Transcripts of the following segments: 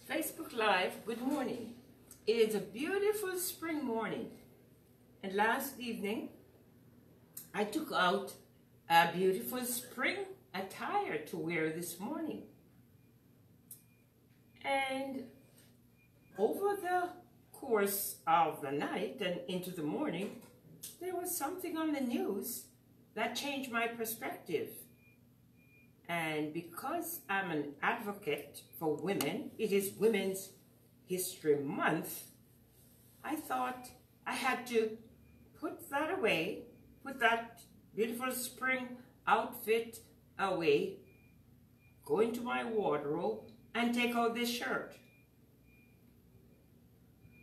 Facebook Live, good morning. It is a beautiful spring morning, and last evening I took out a beautiful spring attire to wear this morning. And over the course of the night and into the morning, there was something on the news that changed my perspective. And because I'm an advocate for women, it is Women's History Month, I thought I had to put that away, put that beautiful spring outfit away, go into my wardrobe and take out this shirt.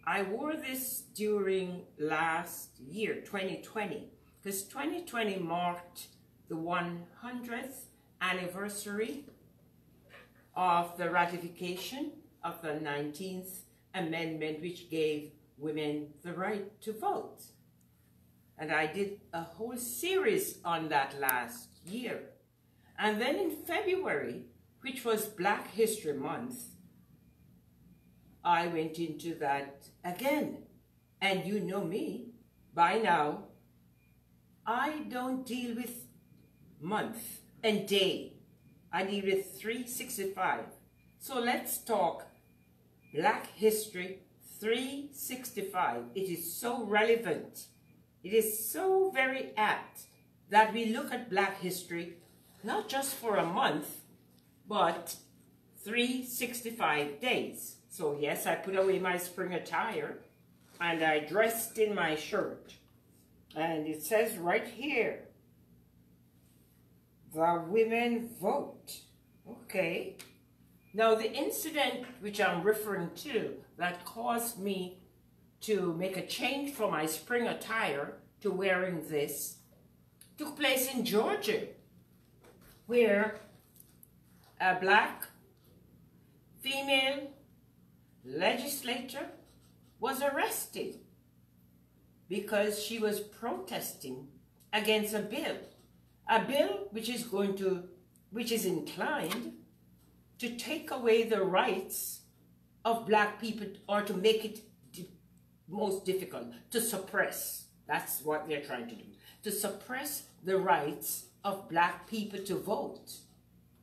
I wore this during last year, 2020, because 2020 marked the 100th anniversary of the ratification of the 19th Amendment, which gave women the right to vote. And I did a whole series on that last year. And then in February, which was Black History Month, I went into that again. And you know me, by now, I don't deal with month and day. I deal with 365. So let's talk Black History 365. It is so relevant. It is so very apt that we look at Black history not just for a month, but 365 days. So yes, I put away my spring attire and I dressed in my shirt. And it says right here, the women vote. Okay. Now the incident which I'm referring to that caused me to make a change from my spring attire to wearing this took place in Georgia, where a black female legislator was arrested because she was protesting against a bill which is inclined to take away the rights of black people, or to make it most difficult, to suppress. That's what they're trying to do, to suppress the rights of black people to vote.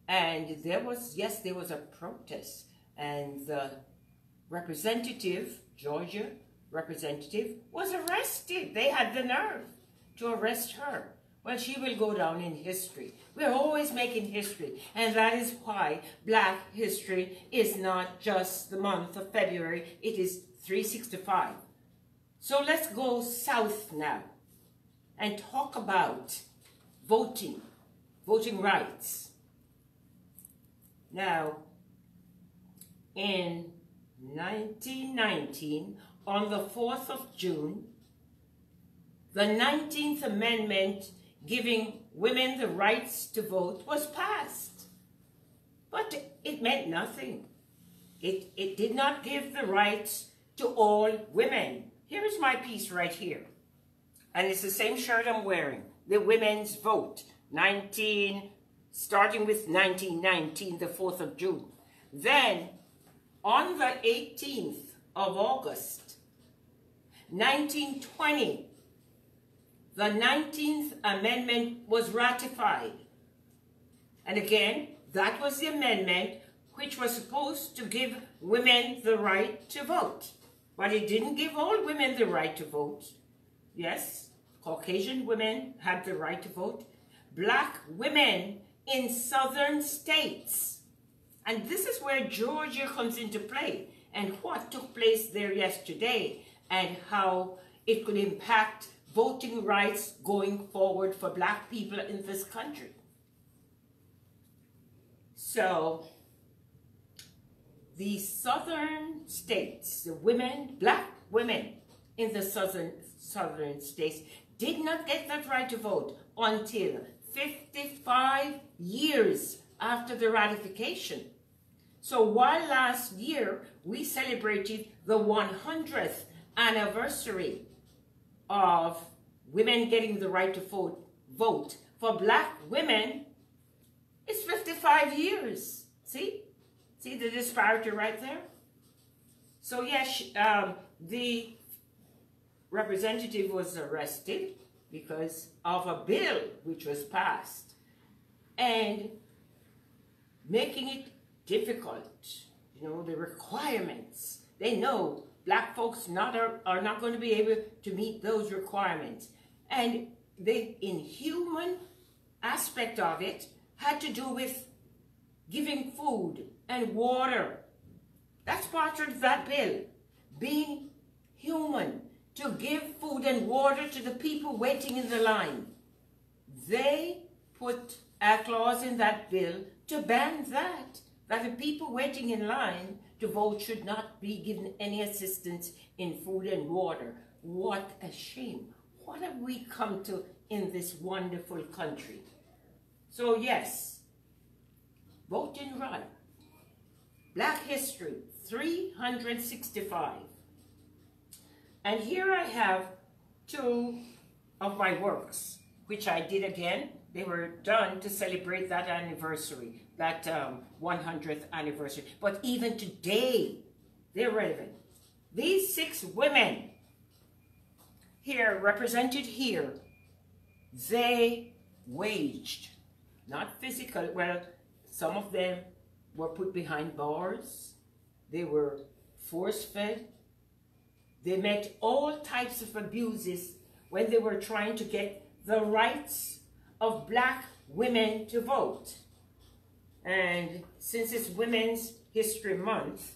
And there was a protest, and the representative, Georgia representative, was arrested. They had the nerve to arrest her. Well, she will go down in history. We're always making history, and that is why Black history is not just the month of February, it is 365. So let's go south now and talk about voting rights. Now, in 1919, on the 4th of June, the 19th Amendment giving women the rights to vote was passed. But it meant nothing. It did not give the rights to all women. Here is my piece right here. And it's the same shirt I'm wearing. The women's vote. Starting with 1919, the 4th of June. Then, on the 18th of August, 1920, the 19th Amendment was ratified. And again, that was the amendment which was supposed to give women the right to vote. But it didn't give all women the right to vote. Yes, Caucasian women had the right to vote. Black women in southern states. And this is where Georgia comes into play, and what took place there yesterday, and how it could impact voting rights going forward for black people in this country. So, the southern states, the black women in the southern states did not get that right to vote until 55 years after the ratification. So while last year we celebrated the 100th anniversary of women getting the right to vote, for black women, it's 55 years. See the disparity right there? So yes, the representative was arrested because of a bill which was passed and making it difficult. You know, the requirements. They know black folks are not going to be able to meet those requirements. And the inhuman aspect of it had to do with giving food and water. That's part of that bill. Being human, to give food and water to the people waiting in the line. They put a clause in that bill to ban that the people waiting in line to vote should not be given any assistance in food and water. What a shame. What have we come to in this wonderful country? So yes, voting right. Black History, 365. And here I have two of my works, which I did again. They were done to celebrate that anniversary, that 100th anniversary. But even today, they're relevant. These 6 women here, represented here, they waged, not physical, well, some of them were put behind bars. They were force-fed. They met all types of abuses when they were trying to get the rights of black women to vote. And since it's Women's History Month,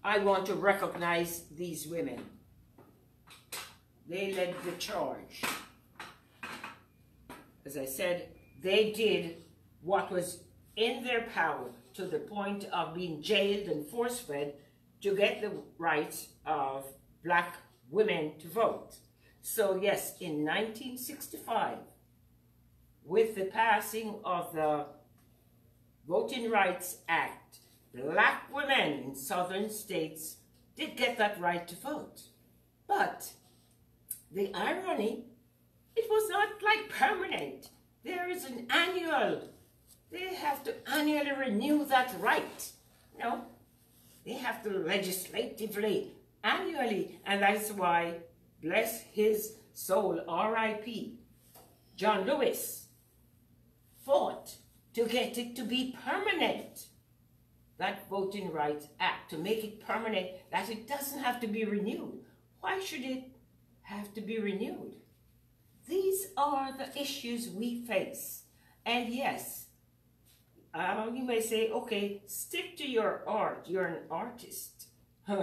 I want to recognize these women. They led the charge. As I said, they did what was in their power to the point of being jailed and force-fed to get the rights of black women to vote. So yes, in 1965, with the passing of the Voting Rights Act, black women in southern states did get that right to vote. But the irony, it was not like permanent. There is an annual, they have to annually renew that right. You know, they have to legislatively, annually, and that's why, bless his soul, R.I.P., John Lewis fought to get it to be permanent, that Voting Rights Act, to make it permanent, that it doesn't have to be renewed. Why should it have to be renewed? These are the issues we face. And yes, you may say, okay, stick to your art. You're an artist.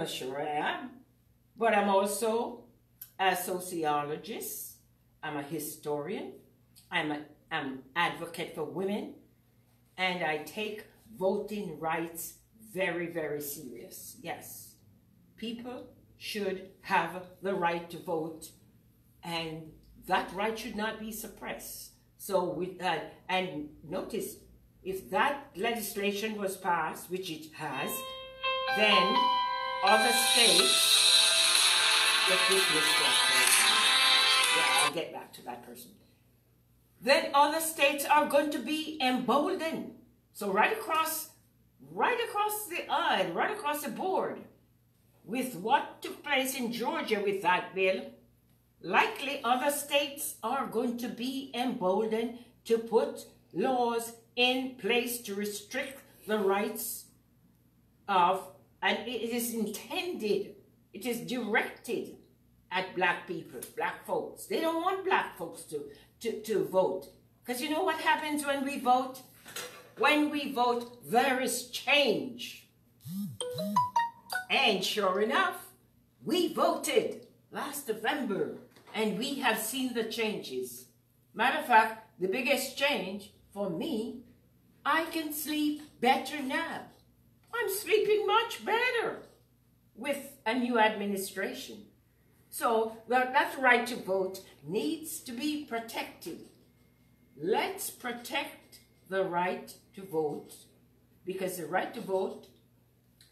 Sure I am. But I'm also a sociologist. I'm a historian. I'm an advocate for women. And I take voting rights very, very serious. Yes, people should have the right to vote, and that right should not be suppressed. So with that, and notice, if that legislation was passed, which it has, then other states, let's dismiss that person. Yeah, I'll get back to that person. Then other states are going to be emboldened. So right across the aisle, right across the board, with what took place in Georgia with that bill, likely other states are going to be emboldened to put laws in place to restrict the rights of, and it is intended, it is directed at black people, black folks. They don't want black folks to vote. Because you know what happens when we vote? When we vote, there is change. And sure enough, we voted last November, and we have seen the changes. Matter of fact, the biggest change for me, I can sleep better now. I'm sleeping much better with a new administration. So that right to vote needs to be protected. Let's protect the right to vote, because the right to vote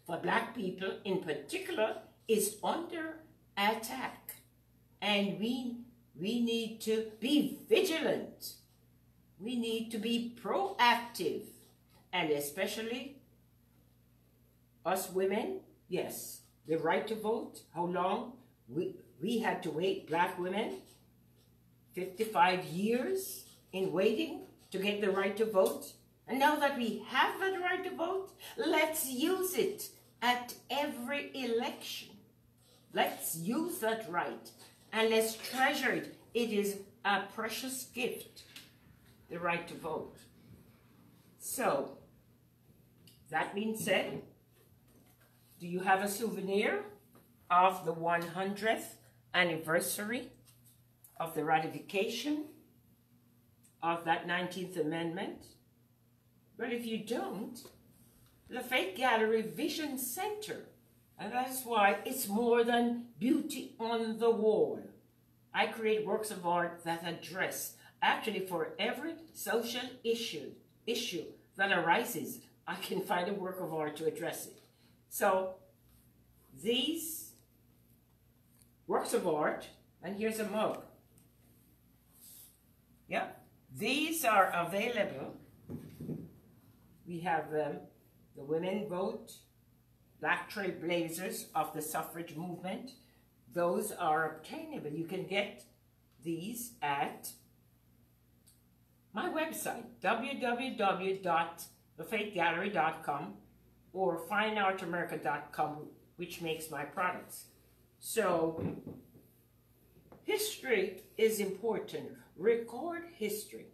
for black people in particular is under attack. And we need to be vigilant. We need to be proactive. And especially us women, Yes, the right to vote. How long? We had to wait, black women, 55 years in waiting to get the right to vote. And now that we have that right to vote, let's use it at every election. Let's use that right and let's treasure it. It is a precious gift, the right to vote. So, that being said, do you have a souvenir of the 100th anniversary of the ratification of that 19th Amendment? Well, if you don't, Lafate Gallery Vision Center, and that's why it's more than beauty on the wall. I create works of art that address, actually for every social issue that arises, I can find a work of art to address it. So these works of art, and here's a mug. Yeah, these are available. We have them, the women vote, black trailblazers of the suffrage movement. Those are obtainable. You can get these at my website, www.lafategallery.com or fineartamerica.com, which makes my products. So history is important. Record history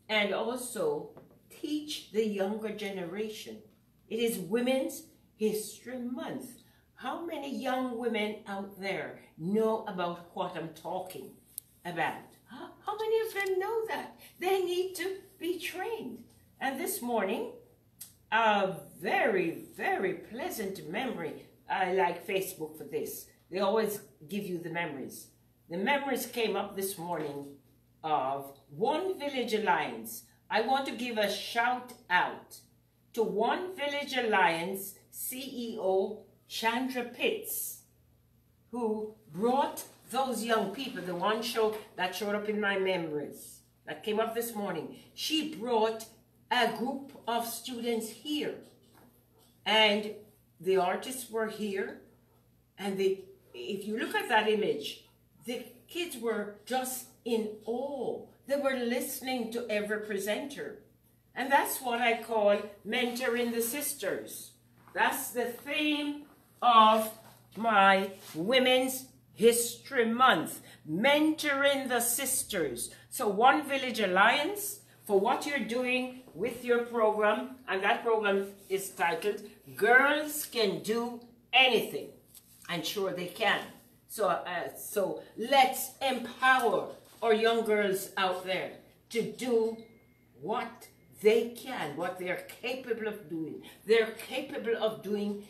and also teach the younger generation. It is Women's History Month. How many young women out there know about what I'm talking about? How many of them know that? They need to be trained. And this morning, a very, very pleasant memory. I like Facebook for this. They always give you the memories. The memories came up this morning of One Village Alliance. I want to give a shout out to One Village Alliance CEO Chandra Pitts, who brought those young people, the one show that showed up in my memories, that came up this morning. She brought a group of students here, and the artists were here, and if you look at that image, the kids were just in awe. They were listening to every presenter. And that's what I call mentoring the sisters. That's the theme of my Women's History Month, mentoring the sisters. So One Village Alliance, for what you're doing with your program, and that program is titled Girls Can Do Anything. And sure they can. So let's empower our young girls out there to do what they can, what they're capable of doing. They're capable of doing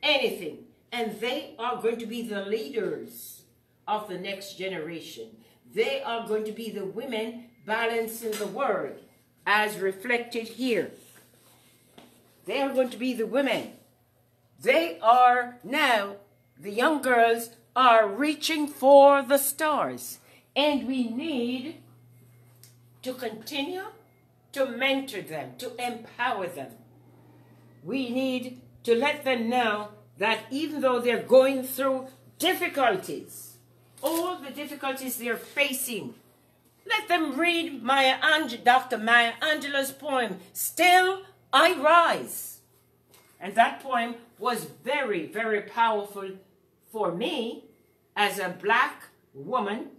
anything. And they are going to be the leaders of the next generation. They are going to be the women balancing the world, as reflected here. They are going to be the women. They are now, the young girls are reaching for the stars. And we need to continue to mentor them, to empower them. We need to let them know that even though they're going through difficulties, all the difficulties they're facing, let them read Dr. Maya Angelou's poem, Still I Rise. And that poem was very, very powerful for me as a black woman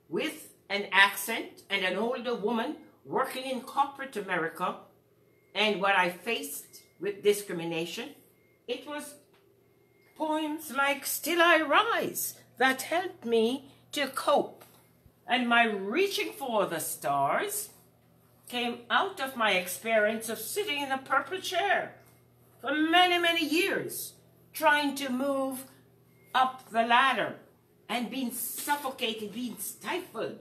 with an accent and an older woman working in corporate America, and what I faced with discrimination. It was poems like Still I Rise that helped me to cope. And my reaching for the stars came out of my experience of sitting in a purple chair for many, many years, trying to move up the ladder and being suffocated, being stifled.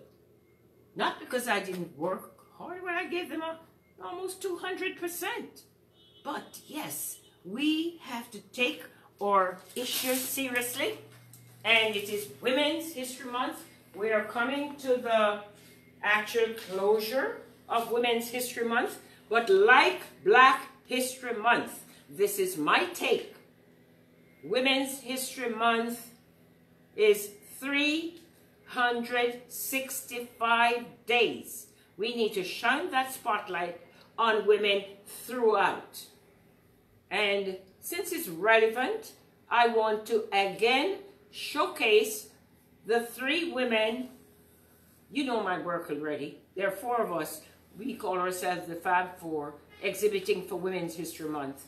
Not because I didn't work hard, when I gave them almost 200%. But yes, we have to take our issues seriously. And it is Women's History Month. We are coming to the actual closure of Women's History Month. But like Black History Month, this is my take Women's History Month is 365 days. We need to shine that spotlight on women throughout. And since it's relevant, I want to again showcase the 3 women. You know my work already. There are 4 of us. We call ourselves the Fab Four, exhibiting for Women's History Month.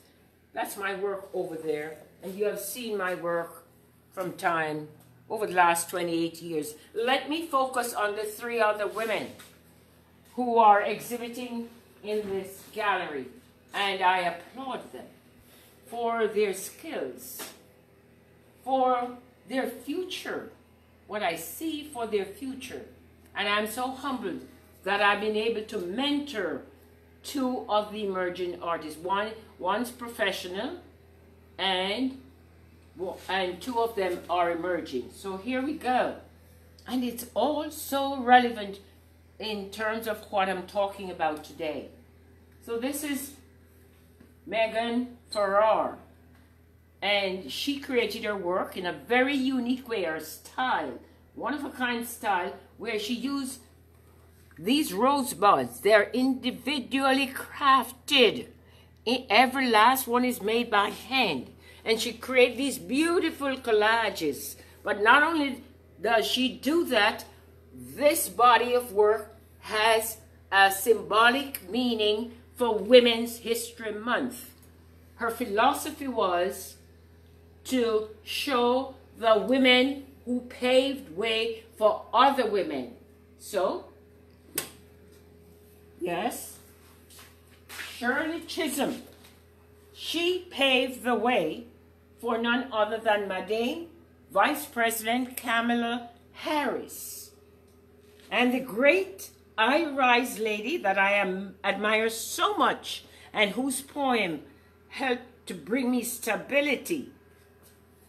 That's my work over there. And you have seen my work from time over the last 28 years. Let me focus on the 3 other women who are exhibiting in this gallery. And I applaud them for their skills, for their future, what I see for their future. And I'm so humbled that I've been able to mentor 2 of the emerging artists. One's professional, and 2 of them are emerging. So here we go. And it's all so relevant in terms of what I'm talking about today. So this is Megan Farrar. And she created her work in a very unique way, her style, one-of-a-kind style, where she used these rosebuds. They're individually crafted. Every last one is made by hand. And she created these beautiful collages. But not only does she do that, this body of work has a symbolic meaning for Women's History Month. Her philosophy was to show the women who paved way for other women. So, yes, Shirley Chisholm, she paved the way for none other than Madame Vice President Kamala Harris. And the great I-Rise lady that I admire so much and whose poem helped to bring me stability,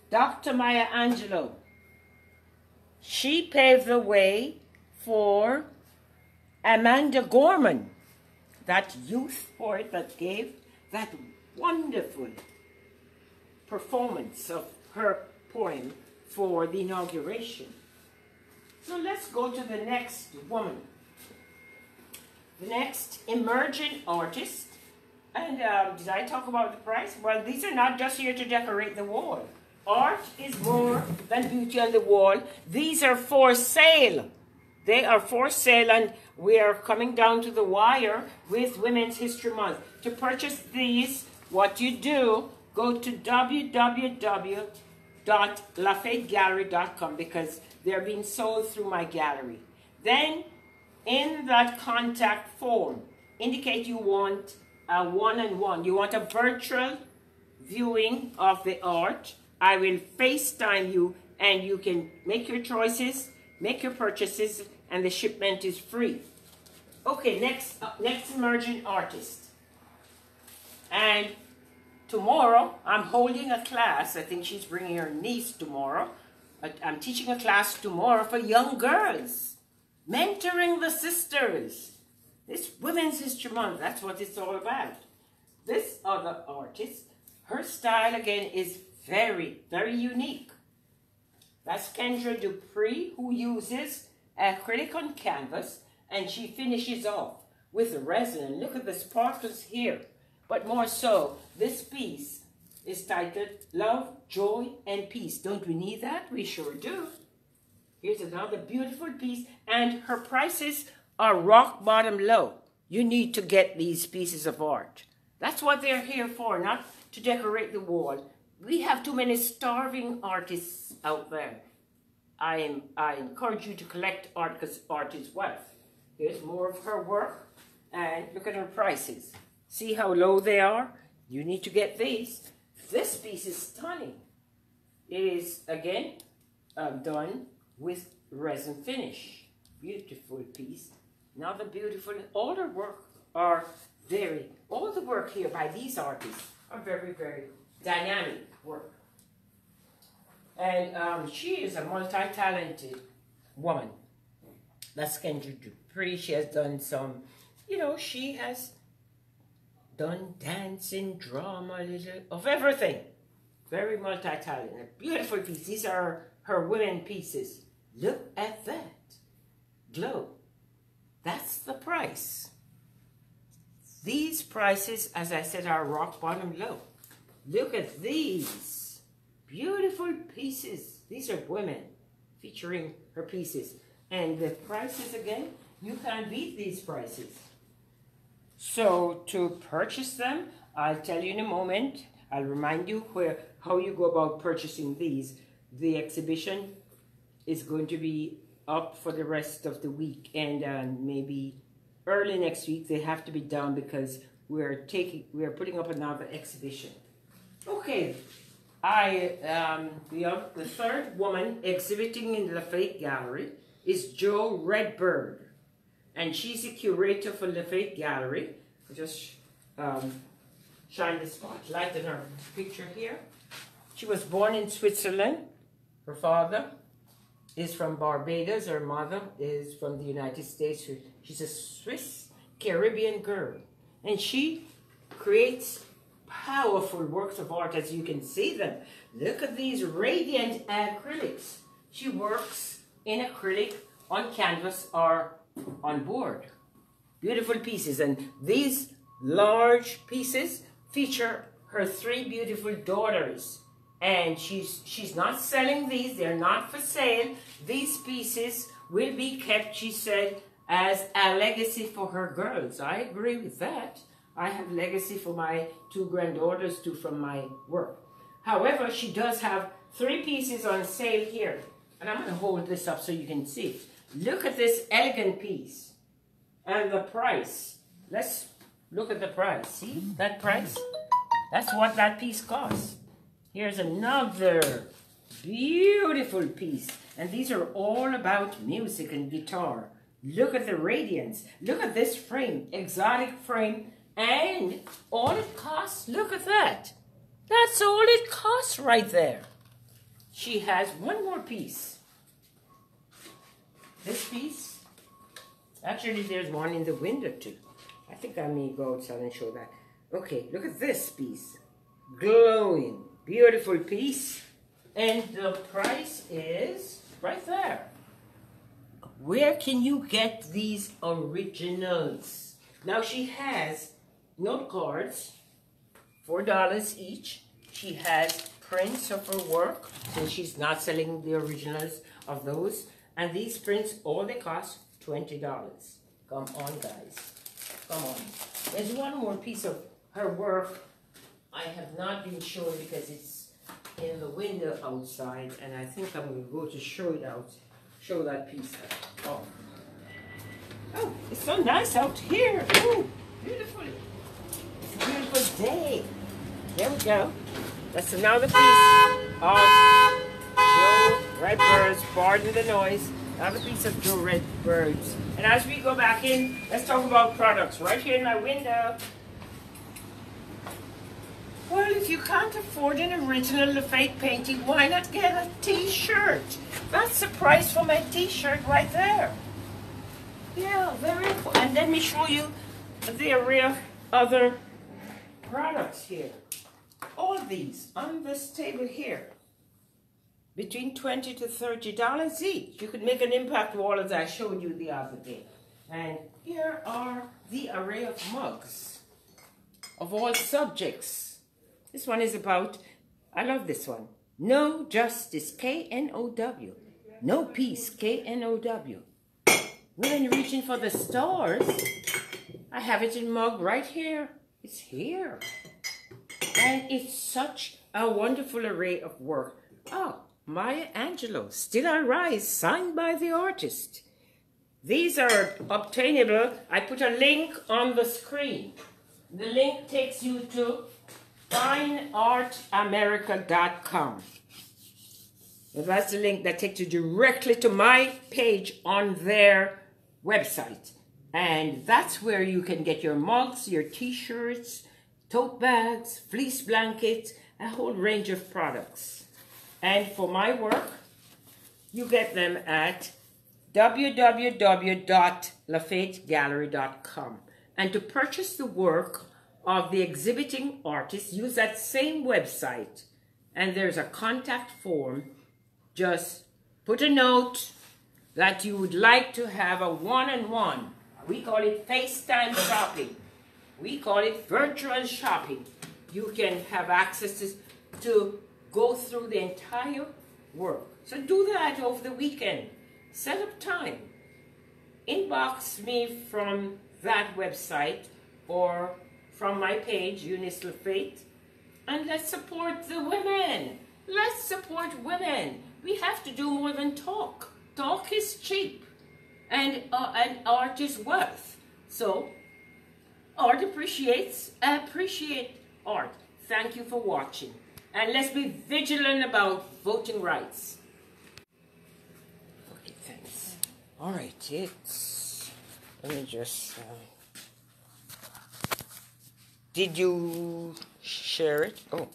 Dr. Maya Angelou. She paved the way for Amanda Gorman, that youth poet that gave that wonderful performance of her poem for the inauguration. So let's go to the next woman. The next emerging artist. And did I talk about the price? Well, these are not just here to decorate the wall. Art is more than beauty on the wall. These are for sale. They are for sale, and we are coming down to the wire with Women's History Month. To purchase these, what you do, go to www.lafategallery.com because they're being sold through my gallery. Then, in that contact form, indicate you want a one-on-one. You want a virtual viewing of the art. I will FaceTime you, and you can make your choices, make your purchases, and the shipment is free. Okay, next emerging artist. And tomorrow, I'm holding a class. I think she's bringing her niece tomorrow. I'm teaching a class tomorrow for young girls. Mentoring the sisters. This Women's History Month, that's what it's all about. This other artist, her style again is very, very unique. That's Kendra Dupree, who uses acrylic on canvas, and she finishes off with resin. Look at the sparkles here. But more so, this piece is titled Love, Joy, and Peace. Don't we need that? We sure do. Here's another beautiful piece, and her prices are rock bottom low. You need to get these pieces of art. That's what they're here for, not to decorate the wall. We have too many starving artists out there. I encourage you to collect art because art is wealth. Here's more of her work, and look at her prices. See how low they are? You need to get these. This piece is stunning. It is, again, done with resin finish. Beautiful piece. Another beautiful, all the work are all the work here by these artists are very, very dynamic work. And she is a multi-talented woman. That's Kendra Dupree. She has done some, she has done dancing, drama, little of everything. Very multi-talented. Beautiful piece. These are her women pieces. Look at that. Glow. That's the price. These prices, as I said, are rock bottom low. Look at these. Beautiful pieces. These are women featuring her pieces. And the prices again, you can't beat these prices. So to purchase them, I'll tell you in a moment. I'll remind you how you go about purchasing these. The exhibition is going to be up for the rest of the week, and maybe early next week they have to be done because we're putting up another exhibition. Okay, the third woman exhibiting in the Lafate Gallery is Jo Redbird, and she's the curator for Lafate Gallery. Just shine the spotlight on her picture here. She was born in Switzerland. Her father is from Barbados. Her mother is from the United States. She's a Swiss Caribbean girl. And she creates powerful works of art, as you can see them. Look at these radiant acrylics. She works in acrylic, on canvas, or on board. Beautiful pieces. And these large pieces feature her three beautiful daughters. And she's not selling these. They're not for sale. These pieces will be kept, she said, as a legacy for her girls. I agree with that. I have legacy for my two granddaughters too from my work. However, she does have three pieces on sale here. And I'm going to hold this up so you can see it. Look at this elegant piece. And the price. Let's look at the price. See that price? That's what that piece costs. Here's another beautiful piece. And these are all about music and guitar. Look at the radiance. Look at this frame. Exotic frame. And all it costs, look at that. That's all it costs right there. She has one more piece. This piece. Actually, there's one in the window too. I think I may go outside and show that. Okay, look at this piece. Glowing. Beautiful piece. And the price is right there. Where can you get these originals? Now she has note cards, $4 each. She has prints of her work, so she's not selling the originals of those. And these prints, all they cost $20. Come on, guys. Come on. There's one more piece of her work I have not been showing because it's in the window outside, and I think I'm going to go to show it out. Show that piece out. Oh, it's so nice out here. Ooh, beautiful. It's a beautiful day. There we go. That's another piece of Jo Redbird's, pardon the noise. Another piece of Jo Redbird's. And as we go back in, let's talk about products. Right here in my window. Well, if you can't afford an original Lafate painting, why not get a t-shirt? That's the price for my t-shirt right there. Yeah, very cool. And let me show you the array of other products here. All these on this table here. Between $20 to $30 each. You could make an impact wall as I showed you the other day. And here are the array of mugs of all subjects. This one is about, I love this one. No justice, K-N-O-W. No peace, K-N-O-W. Women reaching for the stars. I have it in mug right here. It's here. And it's such a wonderful array of work. Oh, Maya Angelou, Still I Rise, signed by the artist. These are obtainable. I put a link on the screen. The link takes you to fineartamerica.com. That's the link that takes you directly to my page on their website. And that's where you can get your mugs, your t-shirts, tote bags, fleece blankets, a whole range of products. And for my work, you get them at www.lafategallery.com. And to purchase the work of the exhibiting artist, use that same website and there's a contact form. Just put a note that you would like to have a one-on-one. We call it FaceTime shopping. We call it virtual shopping. You can have access to go through the entire work. So do that over the weekend. Set up time. Inbox me from that website or from my page, Eunice Lafate, and let's support the women. Let's support women. We have to do more than talk. Talk is cheap, and art is worth. So, art appreciate art. Thank you for watching. And let's be vigilant about voting rights. Okay, thanks. All right, let me just, did you share it? Oh.